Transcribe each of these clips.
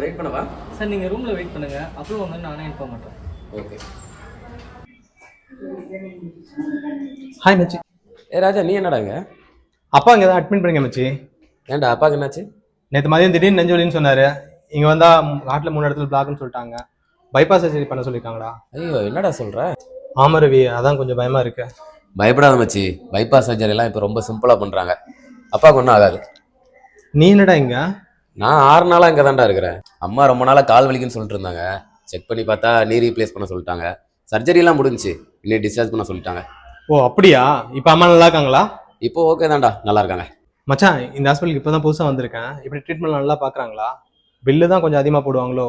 Wait பண்ணவா? Sir நீங்கள் ரூமில் வெயிட் பண்ணுங்கள், அப்புறம் வந்து நானே இன்ஃபார்ம் பண்ணுறேன். ஓகே. ஹாய் மச்சி. ராஜா, நீ என்னடாங்க? அப்பா இங்கே தான் அட்மிட் பண்ணுங்க மச்சி. ஏன்டா அப்பாவுக்கு என்னாச்சு? நேற்று மதியம் திடீர்னு நெஞ்சு வலின்னு சொன்னார். இங்கே வந்தால் நாட்டில் 3 இடத்துல பிளாக்னு சொல்லிட்டாங்க. பைபாஸ் சர்ஜரி பண்ண சொல்லியிருக்காங்களா? ஐயோ, என்னடா சொல்கிற? ஆமாம் ரவி, அதான் கொஞ்சம் பயமாக இருக்கு. பயப்படாத மச்சி, பைபாஸ் சர்ஜரிலாம் இப்போ ரொம்ப சிம்பிளாக பண்ணுறாங்க. அப்பாவுக்கு ஒன்றும் ஆகாது. நீ என்னடா இங்கே? நான் 6 நாளாக இங்கே தான்டா இருக்கிறேன். அம்மா ரொம்ப நாளாக கால் வலிக்குன்னு சொல்லிட்டு இருந்தாங்க. செக் பண்ணி பார்த்தா நீ ரீப்ளேஸ் பண்ண சொல்லிட்டாங்க. சர்ஜரிலாம் முடிஞ்சிச்சு, இன்னும் டிஸ்சார்ஜ் பண்ண சொல்லிட்டாங்க. ஓ அப்படியா? இப்போ அம்மா நல்லா இருக்காங்களா? இப்போ ஓகே தான்டா, நல்லா இருக்காங்க. மச்சான், இந்த ஹாஸ்பிட்டலுக்கு இப்போ தான் புதுசாக வந்திருக்கேன். இப்படி ட்ரீட்மெண்ட் நல்லா பார்க்குறாங்களா? பில்லு தான் கொஞ்சம் அதிகமாக போடுவாங்களோ?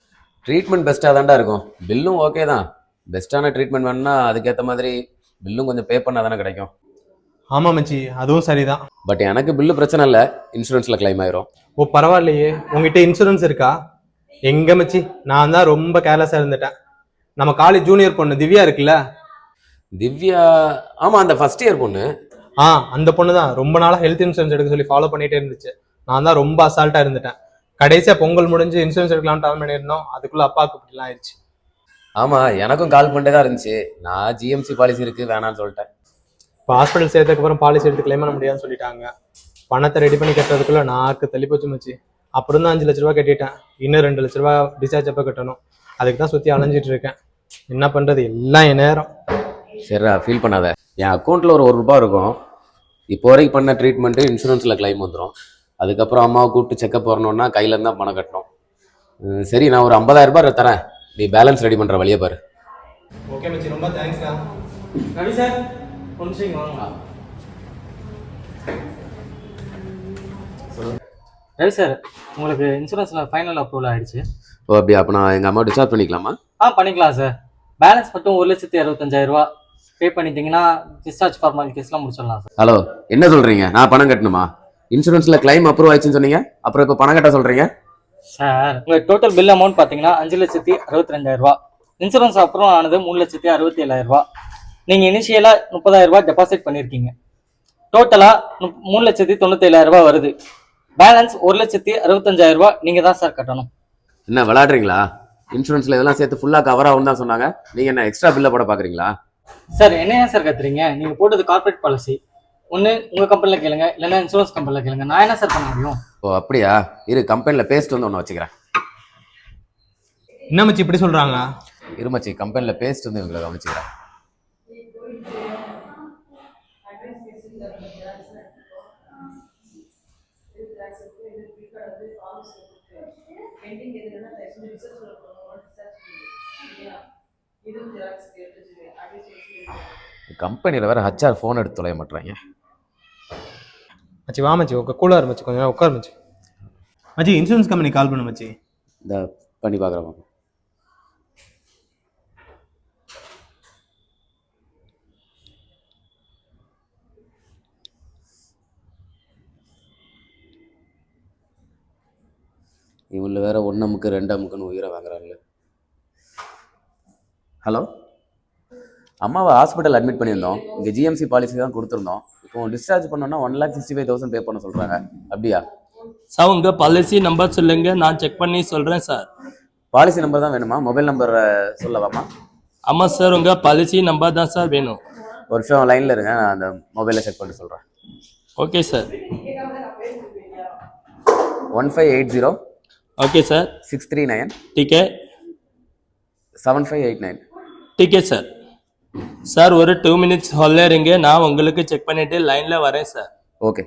ட்ரீட்மெண்ட் பெஸ்ட்டாக தான்டா இருக்கும். பில்லும் ஓகே தான். பெஸ்ட்டான ட்ரீட்மெண்ட் வேணும்னா அதுக்கேற்ற மாதிரி பில்லும் கொஞ்சம் பே பண்ணால் தானே கிடைக்கும். ஆமாம் மச்சி, அதுவும் சரிதான். பட் எனக்கு பில்லு பிரச்சனை இல்லை, இன்சூரன்ஸில் கிளைம் ஆயிரும். ஓ பரவாயில்லையே, உங்ககிட்ட இன்சூரன்ஸ் இருக்கா? எங்க மச்சி, நான் தான் ரொம்ப கேர்லெஸ்ஸாக இருந்துட்டேன். நம்ம காலேஜ் ஜூனியர் பொண்ணு திவ்யா இருக்குல்ல? திவ்யா? ஆமாம், அந்த ஃபர்ஸ்ட் இயர் பொண்ணு. அந்த பொண்ணு தான் ரொம்ப நாளாக ஹெல்த் இன்சூரன்ஸ் எடுக்க சொல்லி ஃபாலோ பண்ணிட்டே இருந்துச்சு. நான் தான் ரொம்ப அசால்ட்டாக இருந்துட்டேன். கடைசியாக பொங்கல் முடிஞ்சு இன்சூரன்ஸ் எடுக்கலாம்னு பிளான் பண்ணியிருந்தோம். அதுக்குள்ளே அப்பாவுக்கு இப்படிலாம் ஆயிடுச்சு. ஆமாம், எனக்கும் கால் பண்ணிட்டே தான் இருந்துச்சு. நான் ஜிஎம்சி பாலிசி இருக்குது வேணான்னு சொல்லிட்டேன். இப்போ ஹாஸ்பிட்டல் சேர்த்ததுக்கப்புறம் பாலிசி எடுத்து கிளைம் பண்ண முடியாதுன்னு சொல்லிட்டாங்க. பணத்தை ரெடி பண்ணி கட்டுறதுக்குள்ள நாக்கு தள்ளி போச்சு மச்சி. அப்புறம் தான் 5 லட்ச ரூபா கட்டிட்டேன். இன்னும் 2 லட்ச ரூபா டிஸ்சார்ஜ் அப்போ கட்டணும். அதுக்கு தான் சுற்றி அலைஞ்சிட்டு இருக்கேன். என்ன பண்ணுறது, எல்லாம் என் நேரம். சரிடா, ஃபீல் பண்ணாத. என் அக்கௌண்ட்டில் ஒரு ரூபா இருக்கும். இப்போ வரைக்கும் பண்ண ட்ரீட்மெண்ட்டு இன்சூரன்ஸில் கிளைம் வந்துடும். அதுக்கப்புறம் அம்மாவை கூப்பிட்டு செக்கப் வரணுன்னா கையில் இருந்தால் பணம் கட்டணும். சரி, நான் ஒரு 50,000 ரூபாய் தரேன். நீ பேலன்ஸ் ரெடி பண்ணுற வழியை பாரு. ஓகே மச்சி, ரொம்ப தேங்க்ஸ் தான். ரவி சார், ஒரு நிமிஷம் வாங்க. ரவி சார், உங்களுக்கு இன்சூரன்ஸில் ஃபைனல் அப்ரூவல் ஆகிடுச்சு. ஓ அப்படியா? அப்போ நான் எங்கள் அம்மா டிஸ்சார்ஜ் பண்ணிக்கலாமா? பண்ணிக்கலாம் சார். பேலன்ஸ் மட்டும் 1,65,000 ரூபா பே பண்ணிட்டீங்கன்னா டிஸ்சார்ஜ் ஃபார்மாலிட்டிஸ்லாம் முடிச்சிடலாம் சார். ஹலோ, என்ன சொல்கிறீங்க? நான் பணம் கட்டணுமா? இன்சூரன்ஸில் கிளைம் அப்ரூவ் ஆயிடுச்சுன்னு சொன்னீங்க, அப்புறம் இப்போ பணம் கட்ட சொல்கிறீங்க? சார், உங்கள் டோட்டல் பில் அமௌண்ட் பார்த்தீங்கன்னா 5,62,000 ரூபா. இன்சூரன்ஸ் அப்ரூவல் ஆனது 3,67,000 ரூபா. நீங்கள் இனிஷியலாக 30,000 ரூபா டெபாசிட் பண்ணியிருக்கீங்க. டோட்டலாக 3,97,000 ரூபா வருது. பேலன்ஸ் 1,65,000 ரூபா நீங்கள் தான் சார் கட்டணும். என்ன விளையாடுறீங்களா? இன்சூரன்ஸில் இதெல்லாம் சேர்த்து ஃபுல்லாக கவர் ஆகும் தான் சொன்னாங்க. நீங்கள் என்ன எக்ஸ்ட்ரா பில்லை போட பார்க்குறீங்களா? சார், என்ன சார் கத்துறீங்க? நீங்கள் போட்டது கார்பரேட் பாலிசி. ஒன்று உங்கள் கம்பெனியில் கேளுங்க, இல்லைன்னா இன்சூரன்ஸ் கம்பெனியில் கேளுங்க. நான் என்ன சார் பண்ண முடியும்? ஓ அப்படியா? இரு, கம்பெனியில் பேஸ்ட் வந்து ஒன்று வச்சுக்கிறேன். என்ன மச்சி இப்படி சொல்கிறாங்க? இருமச்சி, கம்பெனியில் பேஸ்ட் வந்து இவங்களை கவனிச்சுக்கிறேன். கம்பெனியில் வேற HR ஃபோன் எடுத்து தொலைய மாட்டேறாங்க. மச்சி வா மச்சி, கூலாக மச்சி, கொஞ்சம் நேரம் உட்கார் மச்சி. மச்சி, இன்சூரன்ஸ் கம்பெனி கால் பண்ணு மச்சி. இந்த பண்ணி பார்க்குறேன். இவங்கள வேற 1 அமுக்கு 2 அமுக்குன்னு உயிரை வாங்குறாங்க. ஹலோ, அம்மாவை ஹாஸ்பிட்டல் அட்மிட் பண்ணியிருந்தோம். இங்கே ஜிஎம்சி பாலிசி தான் கொடுத்துருந்தோம். இப்போ டிஸ்சார்ஜ் பண்ணோன்னா 1,65,000 பே பண்ண சொல்கிறாங்க. அப்படியா சார்? உங்கள் பாலிசி நம்பர் சொல்லுங்க, நான் செக் பண்ணி சொல்கிறேன் சார். பாலிசி நம்பர் தான் வேணுமா? மொபைல் நம்பர் சொல்லவாமா? ஆமாம் சார், உங்கள் பாலிசி நம்பர் தான் சார் வேணும். ஒரு நிமிஷம் லைனில் இருங்க, நான் அந்த மொபைலில் செக் பண்ணி சொல்கிறேன். Okay sir. 1580 ओके सर 639 ठीक है 7589 ठीक है सर. சார் ஒரு 2 மினிட்ஸ் ஹால்ல இருங்க, நான் உங்களுக்கு செக் பண்ணிட்டு லைன்ல வரேன் சார். ஓகே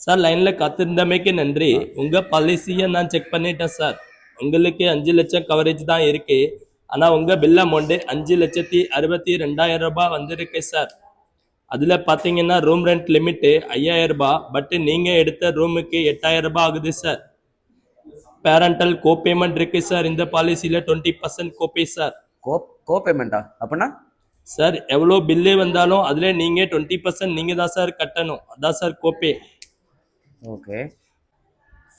சார், லைன்ல காத்திருந்தமைக்கு நன்றி. உங்க பாலிசியை நான் செக் பண்ணிட்டேன் சார். உங்களுக்கு 5 லட்சம் கவரேஜ் தான் இருக்கு. ஆனா உங்க பில் அமௌண்ட் 5,62,000 ரூபாய் வந்திருக்கு சார். அதுல பாத்தீங்கன்னா ரூம் ரெண்ட் லிமிட் 5,000 ரூபாய். பட் நீங்க எடுத்த ரூமுக்கு 8,000 ரூபாய் ஆகுது சார். பேரண்டல் கோ பேமெண்ட் இருக்கு சார். இந்த பாலிசியில 20% கோபே சார். கோ பேமெண்டா? அப்படின்னா சார், எவ்வளோ பில்லு வந்தாலும் அதுல நீங்க 20% நீங்க தான் சார் கட்டணும். அதான் சார் கோபே. ஓகே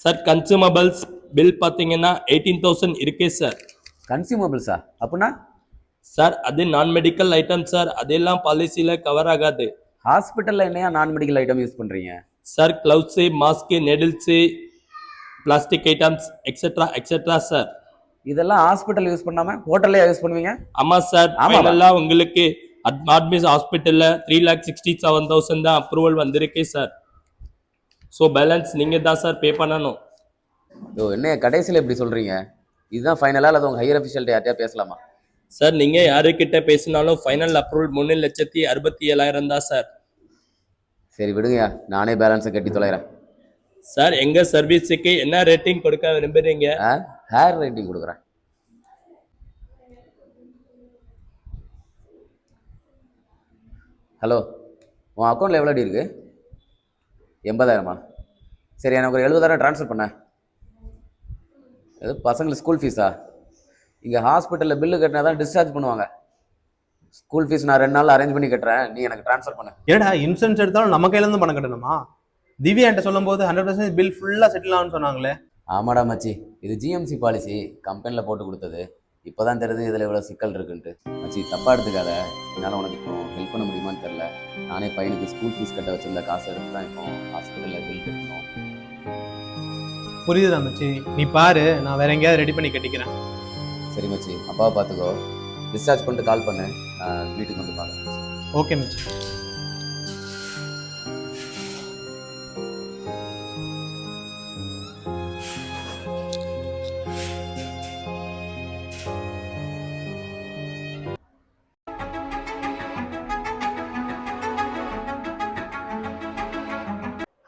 சார், கன்சூமபிள்ஸ் பில் பாத்தீங்கன்னா 18,000 இருக்கு சார். கன்சூமபிள்ஸா? அப்படின்னா சார், அது நான் மெடிக்கல் ஐட்டம் சார். அதெல்லாம் பாலிசியில கவர் ஆகாது. ஹாஸ்பிட்டல்ல என்னையா நான் மெடிக்கல் ஐட்டம் யூஸ் பண்றீங்க? Sir, gloves, mask, needles, plastic items etcetera etcetera sir. இதெல்லாம் ஹாஸ்பிட்டல் யூஸ் பண்ணாம ஹோட்டல்லே யூஸ் பண்ணுவீங்க? ஆமா சார். ஆமாவா? ஃபைனலாக உங்களுக்கு ஆர்மிஸ் ஹாஸ்பிட்டலில் 3,67,000 தான் அப்ரூவல் வந்திருக்கு சார். ஸோ பேலன்ஸ் நீங்கள் தான் சார் பே பண்ணணும். என்ன கடைசியில் இப்படி சொல்றீங்க? இதுதான் ஃபைனலா அல்லது உங்க ஹையர் அஃபிஷியல்ட்ட யார்ட்டையா பேசலாமா? சார் நீங்கள் யாருக்கிட்ட பேசினாலும் ஃபைனல் அப்ரூவல் 3,67,000 தான் சார். சரி விடுங்கயா, நானே பேலன்ஸை கட்டி தொலைகிறேன். சார் எங்கள் சர்வீஸுக்கு என்ன ரேட்டிங் கொடுக்க விரும்புகிறீங்க? ஹேர் ரேட்டிங் கொடுக்குறேன். ஹலோ, உன் அக்கௌண்ட்டில் எவ்வளோ அடி இருக்கு? 80,000மா? சரி, எனக்கு ஒரு 70,000 ட்ரான்ஸ்ஃபர் பண்ண. எது பசங்களுக்கு ஸ்கூல் ஃபீஸா? இங்கே ஹாஸ்பிட்டலில் பில்லு கட்டினா தான் டிஸ்சார்ஜ் பண்ணுவாங்க. ஸ்கூல் ஃபீஸ் நான் 2 நாள் அரேஞ்ச் பண்ணி கட்டுறேன், நீ எனக்கு ட்ரான்ஸ்ஃபர் பண்ணு. ஏடா இன்சூரன்ஸ் எடுத்தாலும் நம்ம கையில இருந்து பணம் கட்டணுமா? திவ்யா என்கிட்ட சொல்லும் போது 100% பில் ஃபுல்லா செட்டில் ஆகும்னு சொன்னாங்களே. ஆமாடா மச்சி, இது ஜிஎம்சி பாலிசி, கம்பெனியில் போட்டு கொடுத்தது. இப்போ தான் தெரியுது இதில் இவ்வளோ சிக்கல் இருக்குன்ட்டு. மச்சி தப்பாக எடுத்துக்காத, என்னால் உனக்கு இப்போ ஹெல்ப் பண்ண முடியுமான்னு தெரில. நானே பையனுக்கு ஸ்கூல் ஃபீஸ் கட்ட வச்சிருந்த காசை எடுத்து தான் இப்போ ஹாஸ்பிட்டலில் பில் கட்டணும். புரியுதுடா மச்சி, நீ பாரு, நான் வேற எங்கேயாவது ரெடி பண்ணி கட்டிக்கிறேன். சரி மச்சி, அப்பாவை பார்த்துக்கோ. டிஸ்சார்ஜ் பண்ணிட்டு கால் பண்ணு, நான் வீட்டுக்கு வந்து பார்க்குறேன். ஓகே மச்சி.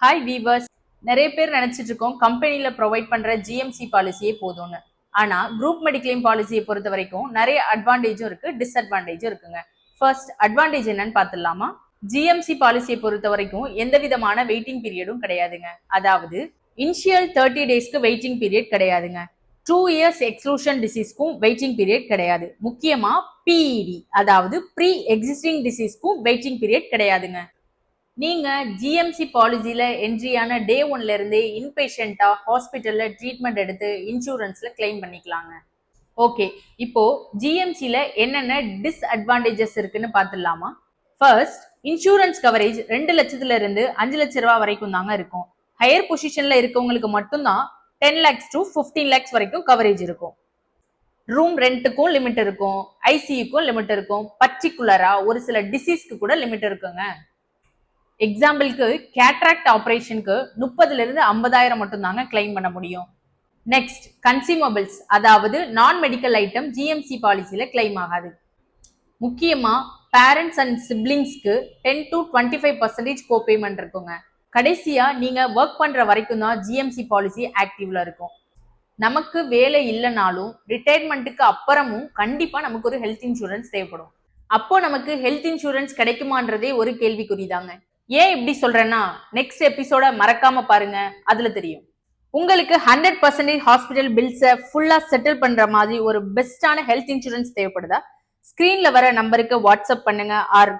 ஹாய் வீவர்ஸ், நிறைய பேர் நினைச்சிட்டு இருக்கோம் கம்பெனில ப்ரொவைட் பண்ற ஜிஎம்சி பாலிசியே போதும்னு. ஆனா குரூப் மெடிக்ளைம் பாலிசியை பொறுத்த வரைக்கும் நிறைய அட்வான்டேஜும் இருக்கு, டிஸ்அட்வான்டேஜும் இருக்குங்க. ஃபர்ஸ்ட் அட்வான்டேஜ் என்னன்னு பார்த்துடலாமா? ஜிஎம்சி பாலிசியை பொறுத்த வரைக்கும் எந்த விதமான வெயிட்டிங் பீரியடும் கிடையாதுங்க. அதாவது இனிஷியல் 30 டேஸ்க்கு வெயிட்டிங் பீரியட் கிடையாதுங்க. 2 இயர்ஸ் எக்ஸ்க்ளூஷன் டிசீஸ்க்கும் வெயிட்டிங் பீரியட் கிடையாது. முக்கியமா பிஇடி அதாவது ப்ரீ எக்ஸிஸ்டிங் டிசீஸ்க்கும் வெயிட்டிங் பீரியட் கிடையாதுங்க. நீங்க ஜிஎம்சி பாலிசியில என்ட்ரியான டே 1ல இருந்தே இன்பேஷண்டா ஹாஸ்பிட்டல்ல ட்ரீட்மெண்ட் எடுத்து இன்சூரன்ஸ்ல கிளைம் பண்ணிக்கலாங்க. ஓகே, இப்போ ஜிஎம்சில என்னென்ன டிஸ்அட்வான்டேஜஸ் இருக்குன்னு பார்த்துடலாமா? ஃபர்ஸ்ட், இன்சூரன்ஸ் கவரேஜ் 2 லட்சத்துல இருந்து 5 லட்ச ரூபா வரைக்கும் தாங்க இருக்கும். ஹையர் பொசிஷன்ல இருக்கவங்களுக்கு மட்டும்தான் 10 lakhs to 15 lakhs வரைக்கும் கவரேஜ் இருக்கும். ரூம் ரெண்ட்டுக்கும் லிமிட் இருக்கும், ஐசியூக்கும் லிமிட் இருக்கும், பர்டிகுலரா ஒரு சில டிசீஸ்க்கு கூட லிமிட் இருக்குங்க. எக்ஸாம்பிளுக்கு கேட்ராக்ட் ஆபரேஷனுக்கு 30ல இருந்து 50,000 மட்டும் தாங்க கிளைம் பண்ண முடியும். நெக்ஸ்ட், கன்சியூமபிள்ஸ் அதாவது நான் மெடிக்கல் ஐட்டம் ஜிஎம்சி பாலிசியில கிளைம் ஆகாது. முக்கியமா பேரண்ட்ஸ் அண்ட் சிப்ளிங்ஸ்க்கு 10 to 25% கோபேமெண்ட் இருக்குங்க. கடைசியா நீங்க ஒர்க் பண்ற வரைக்கும் தான் ஜிஎம்சி பாலிசி ஆக்டிவ்ல இருக்கும். நமக்கு வேலை இல்லைனாலும் ரிட்டையர்மெண்ட்டுக்கு அப்புறமும் கண்டிப்பா நமக்கு ஒரு ஹெல்த் இன்சூரன்ஸ் தேவைப்படும். அப்போ நமக்கு ஹெல்த் இன்சூரன்ஸ் கிடைக்குமான்றதே ஒரு கேள்விக்குறிதாங்க. ஏன் இப்படி சொல்றேன்னா, நெக்ஸ்ட் எபிசோட மறக்காம பாருங்க, அதுல தெரியும். உங்களுக்கு 100% ஹாஸ்பிட்டல் பில்ஸை ஃபுல்லா செட்டில் பண்ற மாதிரி ஒரு பெஸ்டான ஹெல்த் இன்சூரன்ஸ் தேவைப்படுதா? ஸ்கிரீன்ல வர நம்பருக்கு வாட்ஸ்அப் பண்ணுங்க. ஆர்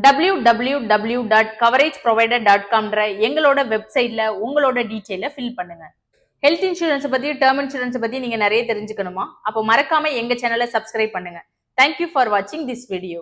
www.coverageprovider.com எங்களோட வெப்சைட்ல உங்களோட டீட்டெயில ஃபில் பண்ணுங்க. ஹெல்த் இன்சூரன்ஸ் பத்தி, டேர்ம் இன்சூரன்ஸ் பத்தி நீங்க நிறைய தெரிஞ்சுக்கணுமா? அப்போ மறக்காம எங்க சேனலை சப்ஸ்கிரைப் பண்ணுங்க. Thank you for watching this video.